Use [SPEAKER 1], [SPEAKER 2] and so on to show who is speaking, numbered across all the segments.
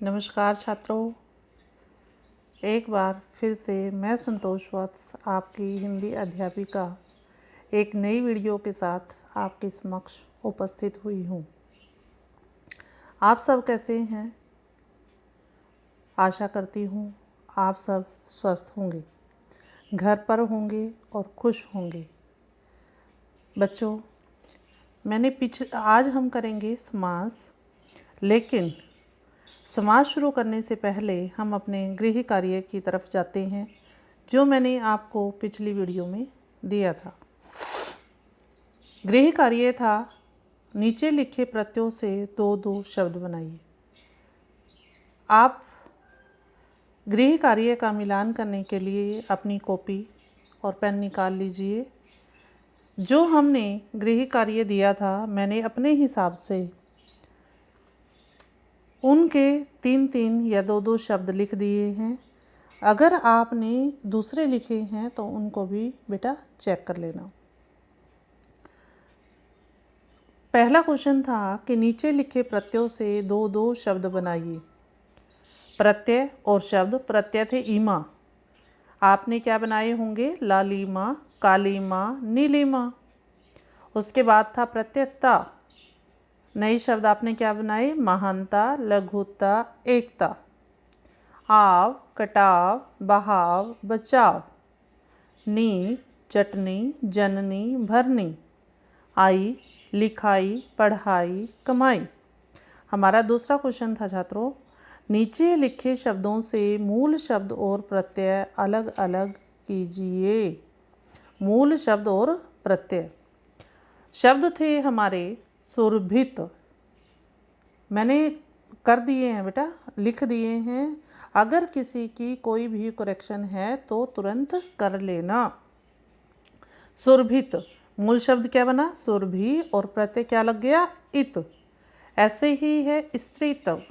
[SPEAKER 1] नमस्कार छात्रों, एक बार फिर से मैं संतोष वत्स आपकी हिंदी अध्यापिका एक नई वीडियो के साथ आपके समक्ष उपस्थित हुई हूँ। आप सब कैसे हैं? आशा करती हूँ आप सब स्वस्थ होंगे, घर पर होंगे और खुश होंगे। बच्चों, आज हम करेंगे समास, लेकिन समाज शुरू करने से पहले हम अपने गृह कार्य की तरफ जाते हैं जो मैंने आपको पिछली वीडियो में दिया था। गृह कार्य था नीचे लिखे प्रत्ययों से दो दो शब्द बनाइए। आप गृह कार्य का मिलान करने के लिए अपनी कॉपी और पेन निकाल लीजिए। जो हमने गृह कार्य दिया था मैंने अपने हिसाब से उनके 3-3 या 2-2 शब्द लिख दिए हैं। अगर आपने दूसरे लिखे हैं तो उनको भी बेटा चेक कर लेना। पहला क्वेश्चन था कि नीचे लिखे प्रत्ययों से 2-2 शब्द बनाइए। प्रत्यय और शब्द, प्रत्यय थे ईमा, आपने क्या बनाए होंगे? लालिमा, कालीमा, नीलिमा। उसके बाद था प्रत्यय ता, नए शब्द आपने क्या बनाए? महानता, लघुता, एकता। आव, कटाव, बहाव, बचाव। नी, चटनी, जननी, भरनी। आई, लिखाई, पढ़ाई, कमाई। हमारा दूसरा क्वेश्चन था छात्रों, नीचे लिखे शब्दों से मूल शब्द और प्रत्यय अलग अलग कीजिए। मूल शब्द और प्रत्यय शब्द थे हमारे सुरभित, मैंने कर दिए हैं बेटा, लिख दिए हैं। अगर किसी की कोई भी करेक्शन है तो तुरंत कर लेना। सुरभित, मूल शब्द क्या बना? सुरभि, और प्रत्यय क्या लग गया? इत। ऐसे ही है स्त्रीत्व,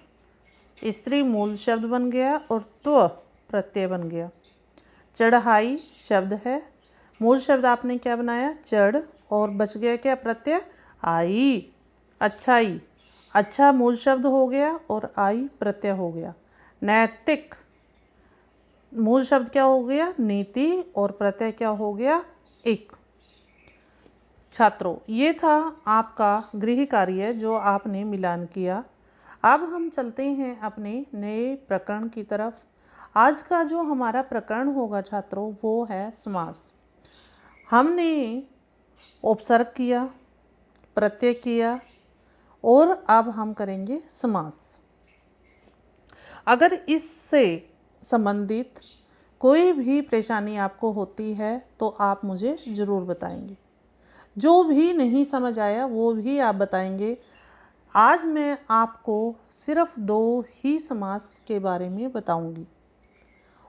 [SPEAKER 1] स्त्री मूल शब्द बन गया और त्व प्रत्यय बन गया। चढ़ाई शब्द है, मूल शब्द आपने क्या बनाया? चढ़, और बच गया क्या? प्रत्यय आई। अच्छाई, अच्छा मूल शब्द हो गया और आई प्रत्यय हो गया। नैतिक, मूल शब्द क्या हो गया? नीति, और प्रत्यय क्या हो गया? एक। छात्रों, ये था आपका गृह कार्य जो आपने मिलान किया। अब हम चलते हैं अपने नए प्रकरण की तरफ। आज का जो हमारा प्रकरण होगा छात्रों वो है समास। हमने उपसर्ग किया, प्रत्यय किया, और अब हम करेंगे समास। अगर इससे संबंधित कोई भी परेशानी आपको होती है तो आप मुझे ज़रूर बताएंगे। जो भी नहीं समझ आया वो भी आप बताएंगे। आज मैं आपको सिर्फ 2 ही समास के बारे में बताऊंगी,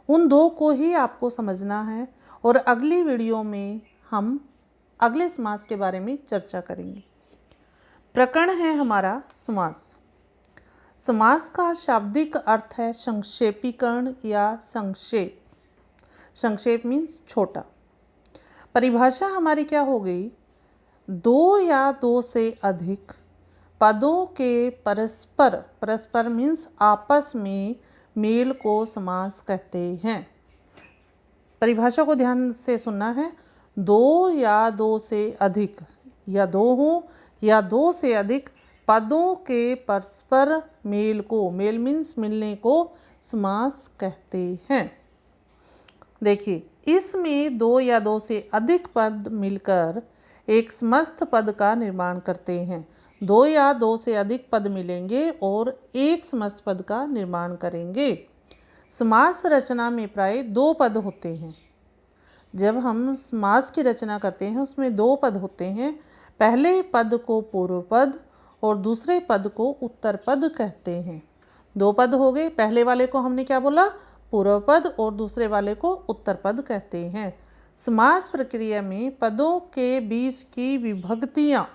[SPEAKER 1] उन 2 को ही आपको समझना है, और अगली वीडियो में हम अगले समास के बारे में चर्चा करेंगे। प्रकरण है हमारा समास। समास का शाब्दिक अर्थ है संक्षेपीकरण या संक्षेप। संक्षेप मीन्स छोटा। परिभाषा हमारी क्या हो गई? 2 या 2 से अधिक पदों के परस्पर, परस्पर मीन्स आपस में मेल को समास कहते हैं। परिभाषा को ध्यान से सुनना है। 2 या 2 से अधिक, या 2 हो या 2 से अधिक पदों के परस्पर मेल को, मेल मीन्स मिलने को, समास कहते हैं। देखिए, इसमें 2 या 2 से अधिक पद मिलकर एक समस्त पद का निर्माण करते हैं। 2 या 2 से अधिक पद मिलेंगे और एक समस्त पद का निर्माण करेंगे। समास रचना में प्राय 2 पद होते हैं। जब हम समास की रचना करते हैं उसमें 2 पद होते हैं। पहले पद को पूर्व पद और दूसरे पद को उत्तर पद कहते हैं। 2 पद हो गए, पहले वाले को हमने क्या बोला? पूर्व पद, और दूसरे वाले को उत्तर पद कहते हैं। समास प्रक्रिया में पदों के बीच की विभक्तियाँ,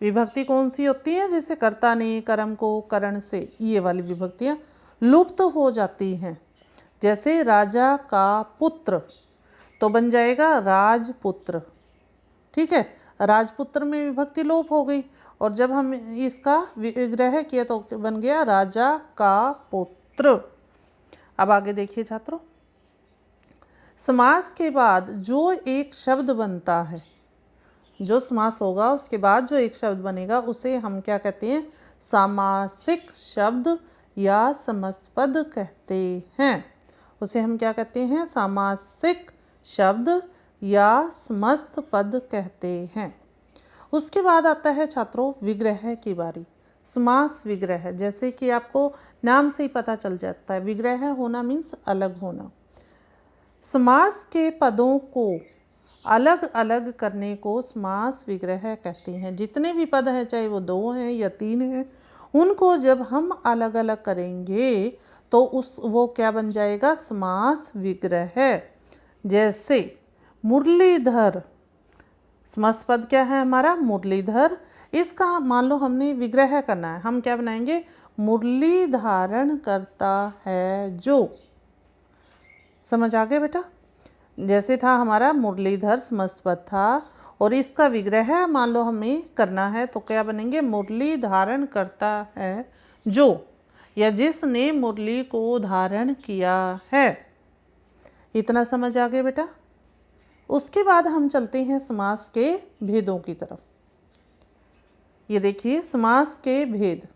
[SPEAKER 1] विभक्ति कौन सी होती है? जैसे कर्ता ने कर्म को करण से, ये वाली विभक्तियाँ लुप्त हो जाती हैं। जैसे राजा का पुत्र तो बन जाएगा राजपुत्र, ठीक है, राजपुत्र में विभक्ति लोप हो गई। और जब हम इसका विग्रह किया तो बन गया राजा का पुत्र। अब आगे देखिए छात्रों, समास के बाद जो एक शब्द बनता है, जो समास होगा उसके बाद जो एक शब्द बनेगा उसे हम क्या कहते हैं? सामासिक शब्द या समस्त पद कहते हैं। उसे हम क्या कहते हैं? सामासिक शब्द या समस्त पद कहते हैं। उसके बाद आता है छात्रों विग्रह की बारी। समास विग्रह, जैसे कि आपको नाम से ही पता चल जाता है, विग्रह होना मीन्स अलग होना। समास के पदों को अलग अलग करने को समास विग्रह कहते हैं। जितने भी पद हैं, चाहे वो 2 हैं या 3 हैं, उनको जब हम अलग अलग करेंगे तो वो क्या बन जाएगा? समास विग्रह। जैसे मुरलीधर, समस्त पद क्या है हमारा? मुरलीधर। इसका मान लो हमने विग्रह करना है, हम क्या बनाएंगे? मुरली धारण करता है जो। समझ आ गया बेटा? जैसे था हमारा मुरलीधर समस्त पद था, और इसका विग्रह मान लो हमें करना है तो क्या बनेंगे? मुरली धारण करता है जो, या जिसने मुरली को धारण किया है। इतना समझ आ गया बेटा? उसके बाद हम चलते हैं समास के भेदों की तरफ। ये देखिए समास के भेद।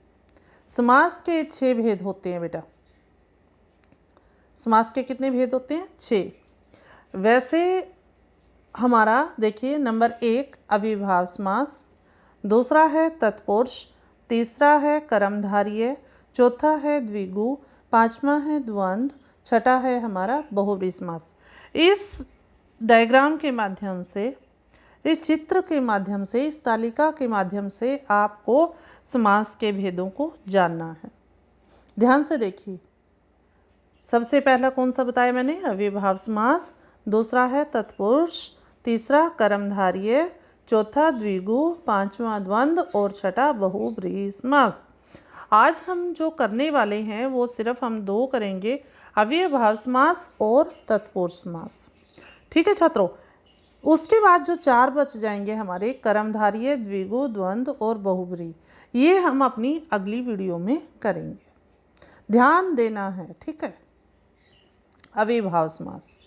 [SPEAKER 1] समास के 6 भेद होते हैं बेटा। समास के कितने भेद होते हैं? 6। वैसे हमारा देखिए, नंबर 1 अविभाव समास, दूसरा है तत्पुरुष, तीसरा है कर्मधारय, चौथा है द्विगु, पांचवा है द्वंद्व, छठा है हमारा बहुव्रीहि समास। इस डायग्राम के माध्यम से, इस चित्र के माध्यम से, इस तालिका के माध्यम से आपको समास के भेदों को जानना है। ध्यान से देखिए, सबसे पहला कौन सा बताया मैंने? अविभाव समास, दूसरा है तत्पुरुष, तीसरा कर्मधारय, चौथा द्विगु, पांचवा द्वंद्व और छठा बहुव्रीहि समास। आज हम जो करने वाले हैं वो सिर्फ हम 2 करेंगे, अविभाव समास और तत्पुरुष समास। ठीक है छात्रों? उसके बाद जो 4 बच जाएंगे हमारे, कर्मधारय, द्विगु, द्वंद्व और बहुव्रीहि, ये हम अपनी अगली वीडियो में करेंगे। ध्यान देना है, ठीक है? अविभाव समास,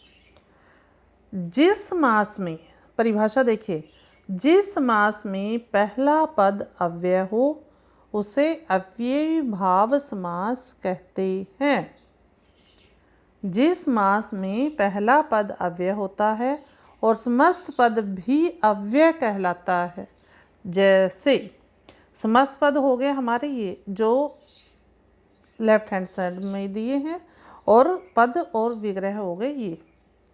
[SPEAKER 1] जिस समास में, परिभाषा देखिए, जिस समास में पहला पद अव्यय हो उसे अव्ययीभाव समास कहते हैं। जिस समास में पहला पद अव्यय होता है और समस्त पद भी अव्यय कहलाता है। जैसे समस्त पद हो गए हमारे ये जो लेफ्ट हैंड साइड में दिए हैं, और पद और विग्रह हो गए ये।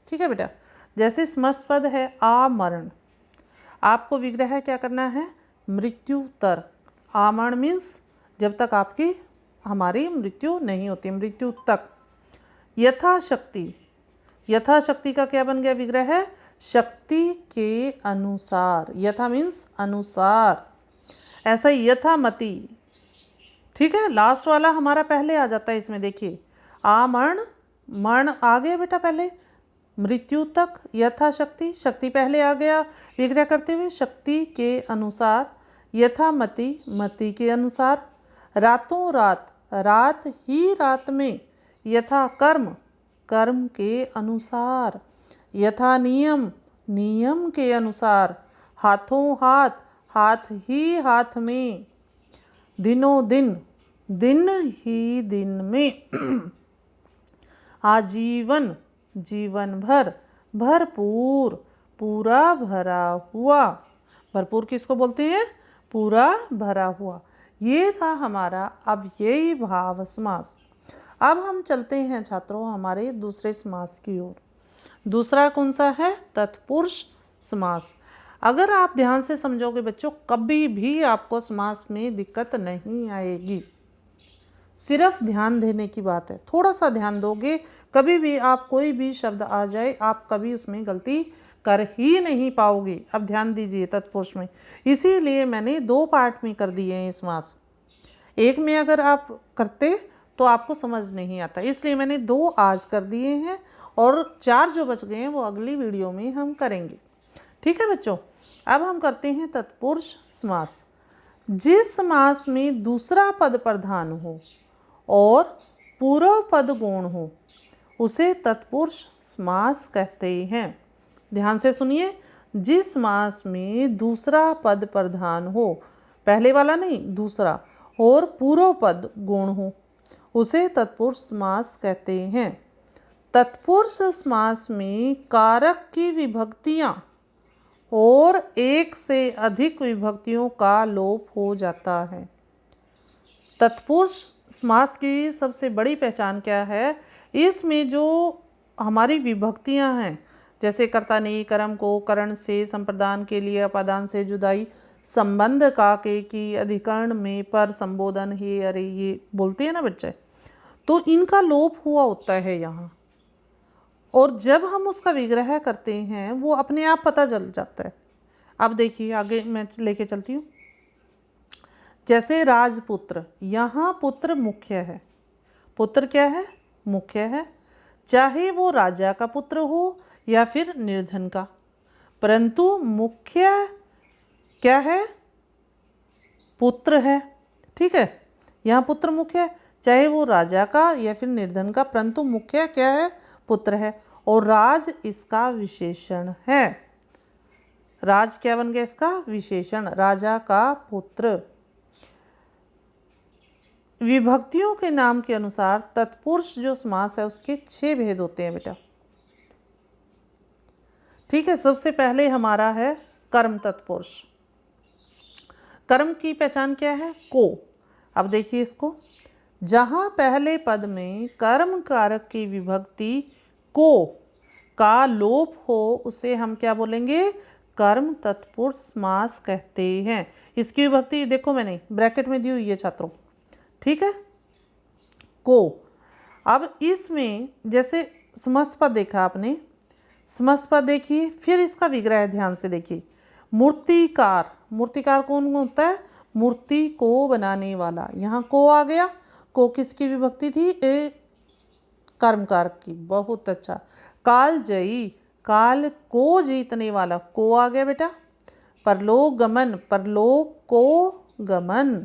[SPEAKER 1] ठीक है बेटा? जैसे समस्त पद है आमरण, आपको विग्रह क्या करना है? मृत्यु तक। आमरण मीन्स जब तक आपकी हमारी मृत्यु नहीं होती, मृत्यु तक। यथाशक्ति, यथाशक्ति का क्या बन गया विग्रह? शक्ति के अनुसार। यथा मीन्स अनुसार। ऐसा यथामति। ठीक है? लास्ट वाला हमारा पहले आ जाता है इसमें, देखिए आमरण, मरण आ गया बेटा पहले, मृत्यु तक, यथाशक्ति, शक्ति पहले आ गया विग्रह करते हुए, शक्ति के अनुसार, यथामति, मति के अनुसार, रातों रात, रात ही रात में, यथा कर्म, कर्म के अनुसार, यथा नियम, नियम के अनुसार, हाथों हाथ, हाथ ही हाथ में, दिनों दिन, दिन ही दिन में, आजीवन, जीवन भर, भरपूर, पूरा भरा हुआ। भरपूर किसको बोलते हैं? पूरा भरा हुआ। ये था हमारा अव्ययीभाव समास। अब हम चलते हैं छात्रों हमारे दूसरे समास की ओर। दूसरा कौन सा है? तत्पुरुष समास। अगर आप ध्यान से समझोगे बच्चों, कभी भी आपको समास में दिक्कत नहीं आएगी। सिर्फ ध्यान देने की बात है, थोड़ा सा ध्यान दोगे, कभी भी आप कोई भी शब्द आ जाए आप कभी उसमें गलती कर ही नहीं पाओगे। अब ध्यान दीजिए तत्पुरुष में, इसीलिए मैंने 2 पार्ट में कर दिए हैं समास। एक में अगर आप करते तो आपको समझ नहीं आता, इसलिए मैंने 2 आज कर दिए हैं, और 4 जो बच गए हैं वो अगली वीडियो में हम करेंगे। ठीक है बच्चों? अब हम करते हैं तत्पुरुष समास। जिस समास में दूसरा पद प्रधान हो और पूर्व पद गौण हो उसे तत्पुरुष समास कहते हैं। ध्यान से सुनिए, जिस समास में दूसरा पद प्रधान हो, पहले वाला नहीं दूसरा, और पूर्व पद गौण हो उसे तत्पुरुष समास कहते हैं। तत्पुरुष समास में कारक की विभक्तियां और एक से अधिक विभक्तियों का लोप हो जाता है। तत्पुरुष समास की सबसे बड़ी पहचान क्या है? इसमें जो हमारी विभक्तियां हैं, जैसे कर्ता ने कर्म को, करण से, संप्रदान के लिए, अपादान से जुदाई, संबंध का, के की, अधिकरण में, पर, संबोधन, हे, अरे, ये बोलते हैं ना बच्चे, तो इनका लोप हुआ होता है यहाँ, और जब हम उसका विग्रह करते हैं वो अपने आप पता चल जाता है। अब देखिए आगे मैं लेके चलती हूँ। जैसे राजपुत्र, यहाँ पुत्र मुख्य है। पुत्र क्या है? मुख्य है, चाहे वो राजा का पुत्र हो या फिर निर्धन का, परंतु मुख्य क्या है? पुत्र है। ठीक है, यहाँ पुत्र मुख्य है, चाहे वो राजा का या फिर निर्धन का, परंतु मुख्य क्या है? पुत्र है। और राज इसका विशेषण है। राज क्या बन गया इसका? विशेषण, राजा का पुत्र। विभक्तियों के नाम के अनुसार तत्पुरुष जो समास है उसके 6 भेद होते हैं बेटा। ठीक है, सबसे पहले हमारा है कर्म तत्पुरुष। कर्म की पहचान क्या है? को। अब देखिए इसको, जहाँ पहले पद में कर्म कारक की विभक्ति को का लोप हो उसे हम क्या बोलेंगे? कर्म तत्पुरुष समास कहते हैं। इसकी विभक्ति देखो मैंने ब्रैकेट में दी हुई है छात्रों, ठीक है, को। अब इसमें जैसे समस्त पद देखा आपने, समस्त पद देखिए, फिर इसका विग्रह ध्यान से देखिए। मूर्तिकार, मूर्तिकार कौन होता है? मूर्ति को बनाने वाला। यहाँ को आ गया, को किसकी विभक्ति थी? कर्मकारक की। बहुत अच्छा। कालजयी, काल को जीतने वाला, को आ गया बेटा। परलोक गमन, परलोक को गमन।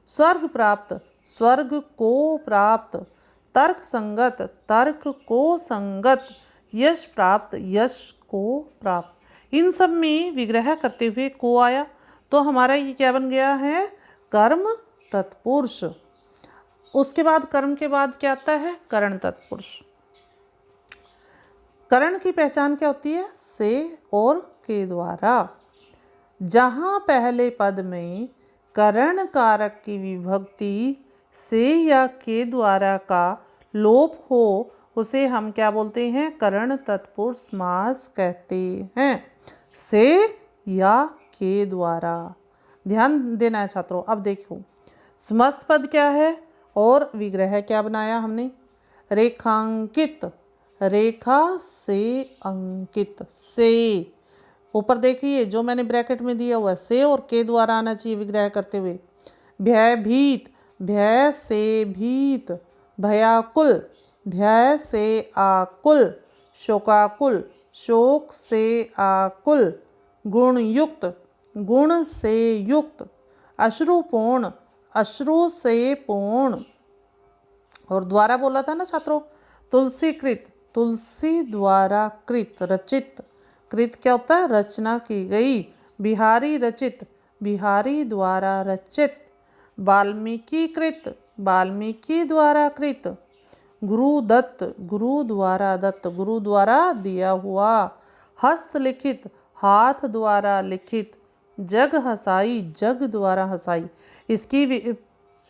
[SPEAKER 1] स्वर्ग प्राप्त, स्वर्ग को प्राप्त। तर्क संगत, तर्क को संगत। यश प्राप्त, यश को प्राप्त। इन सब में विग्रह करते हुए को आया, तो हमारा ये क्या बन गया है? कर्म तत्पुरुष। उसके बाद कर्म के बाद क्या आता है? करण तत्पुरुष। करण की पहचान क्या होती है? से और के द्वारा। जहाँ पहले पद में करण कारक की विभक्ति से या के द्वारा का लोप हो उसे हम क्या बोलते हैं? करण तत्पुरुष समास कहते हैं। से या के द्वारा ध्यान देना है छात्रों। अब देखो समस्त पद क्या है और विग्रह क्या बनाया हमने? रेखांकित, रेखा से अंकित। से ऊपर देखिए जो मैंने ब्रैकेट में दिया हुआ है, से और के द्वारा आना चाहिए विग्रह करते हुए। भयभीत, भय से भीत। भयाकुल, भय से आकुल। शोकाकुल, शोक से आकुल। गुणयुक्त, गुण से युक्त। अश्रुपूर्ण, अश्रु से पूर्ण। और द्वारा बोला था ना छात्रों, तुलसीकृत, तुलसी द्वारा कृत, रचित। कृत क्या होता है? रचना की गई। बिहारी रचित, बिहारी द्वारा रचित। वाल्मीकि कृत, वाल्मीकि द्वारा कृत। गुरु दत्त, गुरु द्वारा दत्त, गुरु द्वारा दिया हुआ। हस्तलिखित, हाथ द्वारा लिखित। जग हसाई, जग द्वारा हसाई। इसकी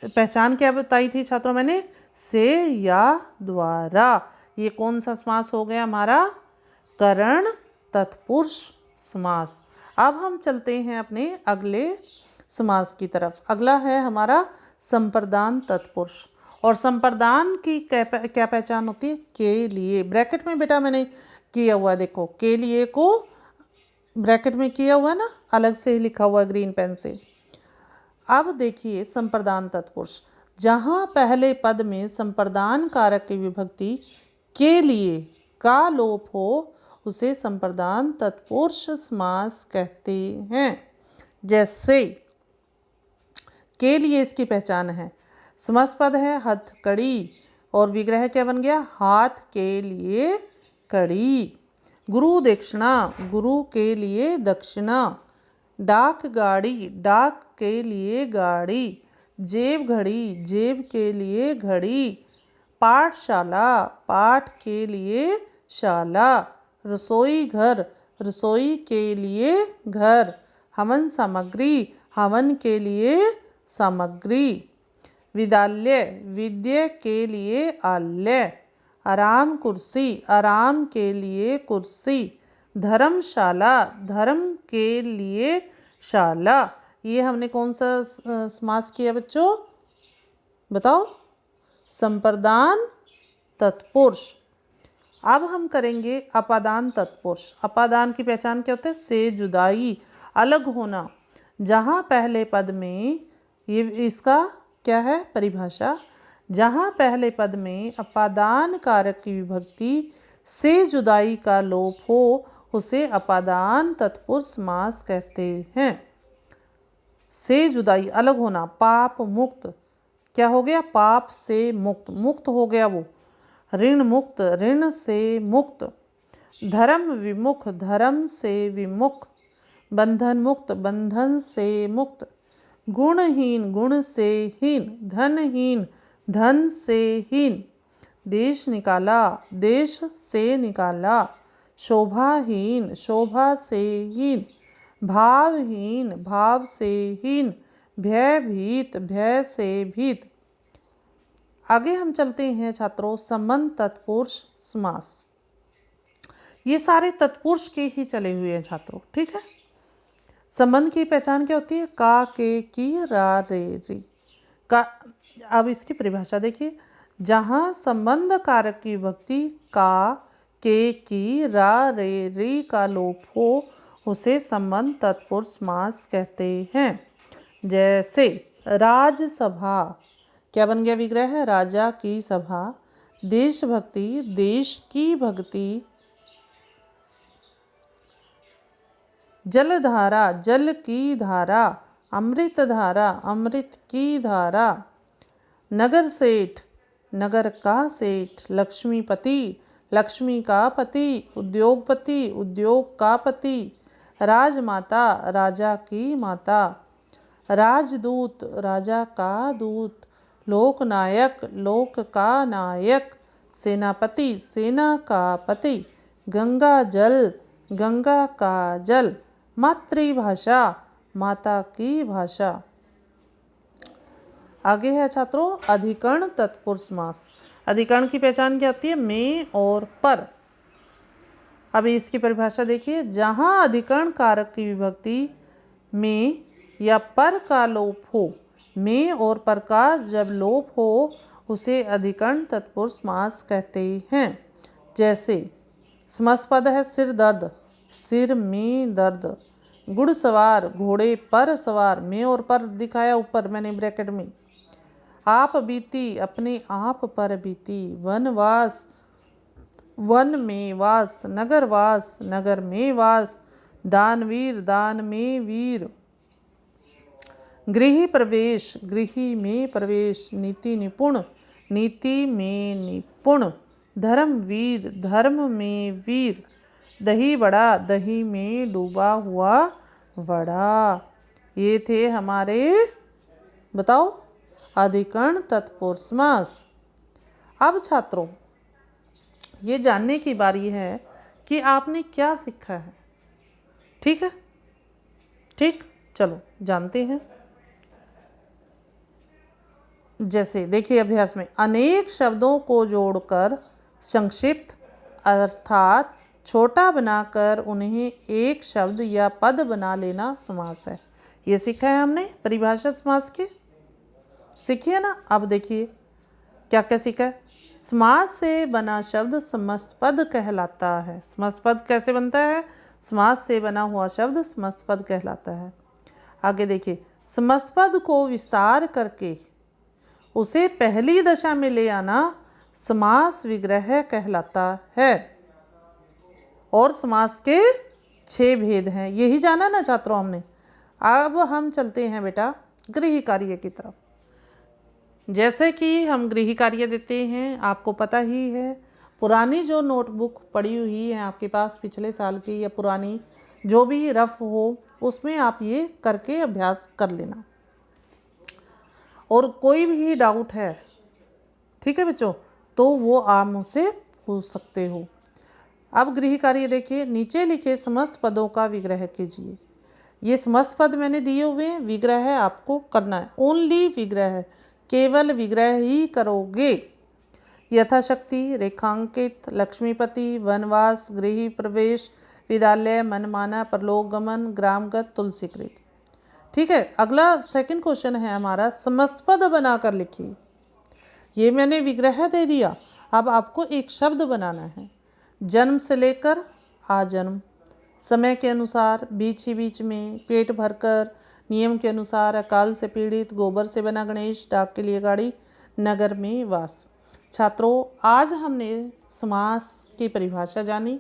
[SPEAKER 1] पहचान क्या बताई थी छात्रों मैंने? से या द्वारा। ये कौन सा समास हो गया हमारा? करण तत्पुरुष समास। अब हम चलते हैं अपने अगले समास की तरफ। अगला है हमारा संप्रदान तत्पुरुष। और संप्रदान की क्या पहचान होती है? के लिए। ब्रैकेट में बेटा मैंने किया हुआ है, देखो के लिए को ब्रैकेट में किया हुआ है ना, अलग से ही लिखा हुआ है ग्रीन पेन से। अब देखिए संप्रदान तत्पुरुष, जहाँ पहले पद में संप्रदान कारक की विभक्ति के लिए का लोप हो उसे संप्रदान तत्पुरुष समास कहते हैं। जैसे के लिए इसकी पहचान है। समास पद है हथकड़ी और विग्रह क्या बन गया, हाथ के लिए कड़ी। गुरु दक्षिणा, गुरु के लिए दक्षिणा। डाक गाड़ी, डाक के लिए गाड़ी। जेब घड़ी, जेब के लिए घड़ी। पाठशाला, पाठ के लिए शाला। रसोई घर, रसोई के लिए घर। हवन सामग्री, हवन के लिए सामग्री। विद्यालय, विद्या के लिए आलय। आराम कुर्सी, आराम के लिए कुर्सी। धर्मशाला, धर्म के लिए शाला। ये हमने कौन सा समास किया बच्चों, बताओ, संप्रदान तत्पुरुष। अब हम करेंगे अपादान तत्पुरुष। अपादान की पहचान क्या होती है, से जुदाई, अलग होना। जहाँ पहले पद में, ये इसका क्या है परिभाषा, जहाँ पहले पद में अपादान कारक की विभक्ति से जुदाई का लोप हो उसे अपादान तत्पुरुष समास कहते हैं। से जुदाई, अलग होना। पाप मुक्त, क्या हो गया, पाप से मुक्त, मुक्त हो गया वो। ऋण मुक्त, ऋण से मुक्त। धर्म विमुख, धर्म से विमुख। बंधन मुक्त, बंधन से मुक्त। गुणहीन, गुण से हीन। धनहीन, धन से हीन। देश निकाला, देश से निकाला। शोभाहीन, शोभा से हीन। भावहीन, भाव से हीन। भयभीत, भय से भीत। आगे हम चलते हैं छात्रों संबंध तत्पुरुष समास। ये सारे तत्पुरुष के ही चले हुए हैं छात्रों, ठीक है। संबंध की पहचान क्या होती है, का, के, की, रा, रे, री का। अब इसकी परिभाषा देखिए, जहाँ संबंध कारक की विभक्ति का, के, की, रा, रे, री का लोप हो उसे संबंध तत्पुरुष समास कहते हैं। जैसे राजसभा, क्या बन गया विग्रह है, राजा की सभा। देशभक्ति, देश की भक्ति। जलधारा, जल की धारा। अमृत धारा, अमृत की धारा। नगर सेठ, नगर का सेठ। लक्ष्मीपति, लक्ष्मी का पति। उद्योगपति, उद्योग का पति। राजमाता, राजा की माता। राजदूत, राजा का दूत। लोकनायक, लोक का नायक। सेनापति, सेना का पति। गंगा जल, गंगा का जल। मातृभाषा, माता की भाषा। आगे है छात्रों अधिकरण तत्पुरुष समास। अधिकरण की पहचान क्या होती है, में और पर। अभी इसकी परिभाषा देखिए, जहाँ अधिकरण कारक की विभक्ति में या पर का लोप हो, में और पर का जब लोप हो उसे अधिकरण तत्पुरुष समास कहते हैं। जैसे समास पद है सिर दर्द, सिर में दर्द। घुड़सवार, घोड़े पर सवार। में और पर दिखाया ऊपर मैंने ब्रैकेट में। आप बीती, अपने आप पर बीती। वनवास, वन में वास। नगरवास, नगर में वास। दानवीर, दान में वीर। गृह प्रवेश, गृह में प्रवेश। नीति निपुण, नीति में निपुण। धर्मवीर, धर्म में वीर। दही बड़ा, दही में डूबा हुआ वड़ा। ये थे हमारे, बताओ, अधिकरण तत्पुरुष समास। अब छात्रों ये जानने की बारी है कि आपने क्या सीखा है, ठीक है, ठीक, चलो जानते हैं। जैसे देखिए अभ्यास में, अनेक शब्दों को जोड़कर संक्षिप्त अर्थात छोटा बनाकर उन्हें एक शब्द या पद बना लेना समास है। ये सीखा है हमने परिभाषा समास की, सीखी है ना। अब देखिए क्या क्या सीखा है। समास से बना शब्द समस्त पद कहलाता है। समस्त पद कैसे बनता है, समास से बना हुआ शब्द समस्त पद कहलाता है। आगे देखिए, समस्त पद को विस्तार करके उसे पहली दशा में ले आना समास विग्रह कहलाता है। और समास के 6 भेद हैं, यही जाना ना छात्रों हमने। अब हम चलते हैं बेटा गृह कार्य की तरफ। जैसे कि हम गृह कार्य देते हैं, आपको पता ही है, पुरानी जो नोटबुक पड़ी हुई है आपके पास पिछले साल की या पुरानी जो भी रफ हो, उसमें आप ये करके अभ्यास कर लेना। और कोई भी डाउट है, ठीक है बच्चों, तो वो आप मुझसे पूछ सकते हो। अब गृह कार्य देखिए, नीचे लिखे समस्त पदों का विग्रह कीजिए। ये समस्त पद मैंने दिए हुए हैं, विग्रह आपको करना है, ओनली विग्रह, केवल विग्रह ही करोगे। यथाशक्ति, रेखांकित, लक्ष्मीपति, वनवास, गृह प्रवेश, विद्यालय, मनमाना, परलोक गमन, ग्रामगत, तुलसीकृत। ठीक है, अगला सेकंड क्वेश्चन है हमारा, समस्त पद बनाकर लिखिए। ये मैंने विग्रह दे दिया, अब आपको एक शब्द बनाना है। जन्म से लेकर आजन्म, समय के अनुसार, बीच ही बीच में, पेट भरकर, नियम के अनुसार, अकाल से पीड़ित, गोबर से बना गणेश, डाक के लिए गाड़ी, नगर में वास। छात्रों, आज हमने समास की परिभाषा जानी,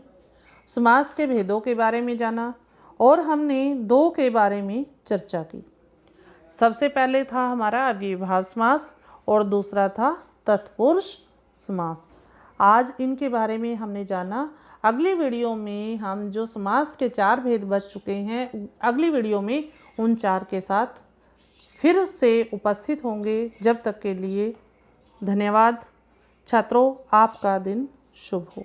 [SPEAKER 1] समास के भेदों के बारे में जाना और हमने दो के बारे में चर्चा की। सबसे पहले था हमारा अव्ययीभाव समास और दूसरा था तत्पुरुष समास। आज इनके बारे में हमने जाना। अगली वीडियो में हम जो समास के 4 भेद बच चुके हैं, अगली वीडियो में उन 4 के साथ फिर से उपस्थित होंगे। जब तक के लिए धन्यवाद। छात्रों, आपका दिन शुभ हो।